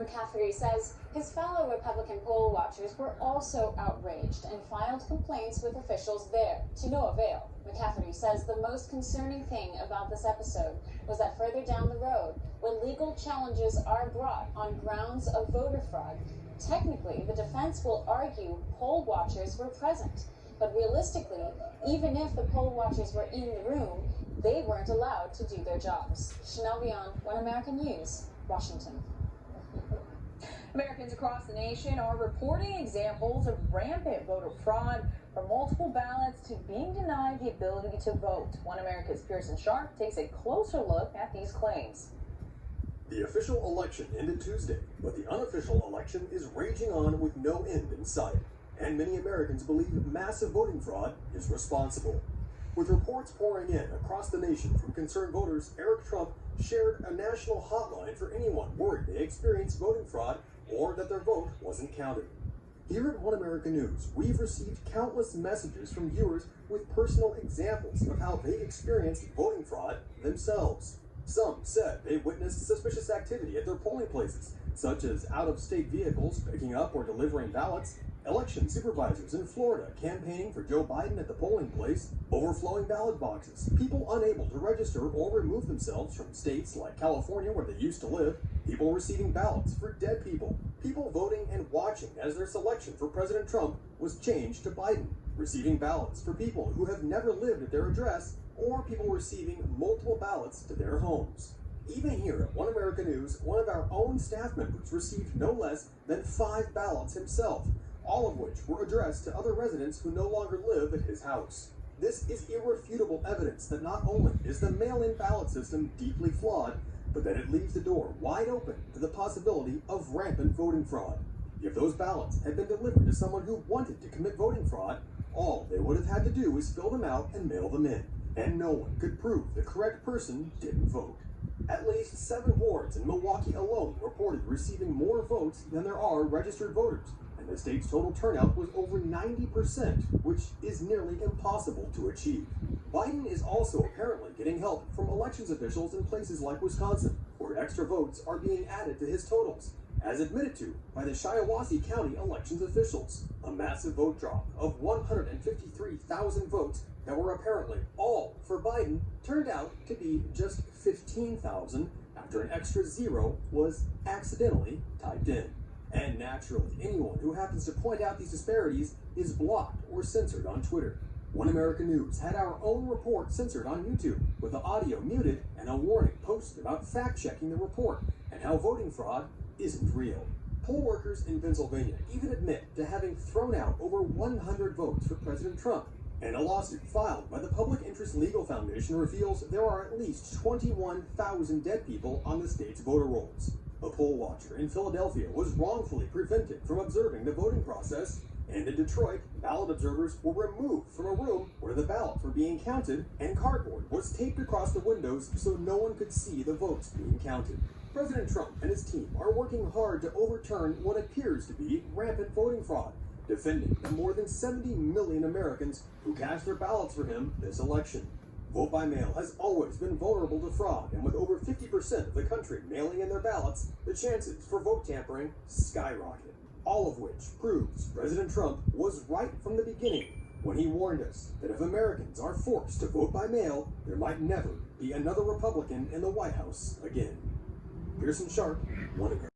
McCafferty says his fellow Republican poll watchers were also outraged and filed complaints with officials there, to no avail. McCafferty says the most concerning thing about this episode was that further down the road, when legal challenges are brought on grounds of voter fraud, technically the defense will argue poll watchers were present. But realistically, even if the poll watchers were in the room, they weren't allowed to do their jobs. Chanel Bion, One American News, Washington. Americans across the nation are reporting examples of rampant voter fraud, from multiple ballots to being denied the ability to vote. One America's Pearson Sharp takes a closer look at these claims. The official election ended Tuesday, but the unofficial election is raging on with no end in sight. And many Americans believe massive voting fraud is responsible. With reports pouring in across the nation from concerned voters, Eric Trump shared a national hotline for anyone worried they experienced voting fraud or that their vote wasn't counted. Here at One American News, we've received countless messages from viewers with personal examples of how they experienced voting fraud themselves. Some said they witnessed suspicious activity at their polling places, such as out-of-state vehicles picking up or delivering ballots, election supervisors in Florida campaigning for Joe Biden at the polling place, overflowing ballot boxes, people unable to register or remove themselves from states like California where they used to live, people receiving ballots for dead people, people voting and watching as their selection for President Trump was changed to Biden, receiving ballots for people who have never lived at their address, or people receiving multiple ballots to their homes. Even here at One American News, one of our own staff members received no less than 5 ballots himself, all of which were addressed to other residents who no longer live at his house. This is irrefutable evidence that not only is the mail-in ballot system deeply flawed, but that it leaves the door wide open to the possibility of rampant voting fraud. If those ballots had been delivered to someone who wanted to commit voting fraud, all they would have had to do was fill them out and mail them in, and no one could prove the correct person didn't vote. At least 7 wards in Milwaukee alone reported receiving more votes than there are registered voters, and the state's total turnout was over 90%, which is nearly impossible to achieve. Biden is also apparently getting help from elections officials in places like Wisconsin, where extra votes are being added to his totals, as admitted to by the Shiawassee County elections officials. A massive vote drop of 153,000 votes that were apparently all for Biden turned out to be just 15,000 after an extra 0 was accidentally typed in. And naturally, anyone who happens to point out these disparities is blocked or censored on Twitter. One American News had our own report censored on YouTube, with the audio muted and a warning posted about fact-checking the report and how voting fraud isn't real. Poll workers in Pennsylvania even admit to having thrown out over 100 votes for President Trump, and a lawsuit filed by the Public Interest Legal Foundation reveals there are at least 21,000 dead people on the state's voter rolls. A poll watcher in Philadelphia was wrongfully prevented from observing the voting process, and in Detroit, ballot observers were removed from a room where the ballots were being counted, and cardboard was taped across the windows so no one could see the votes being counted. President Trump and his team are working hard to overturn what appears to be rampant voting fraud, defending the more than 70 million Americans who cast their ballots for him this election. Vote by mail has always been vulnerable to fraud, and with over 50% of the country mailing in their ballots, the chances for vote tampering skyrocket. All of which proves President Trump was right from the beginning when he warned us that if Americans are forced to vote by mail, there might never be another Republican in the White House again. Pearson Sharp, One American.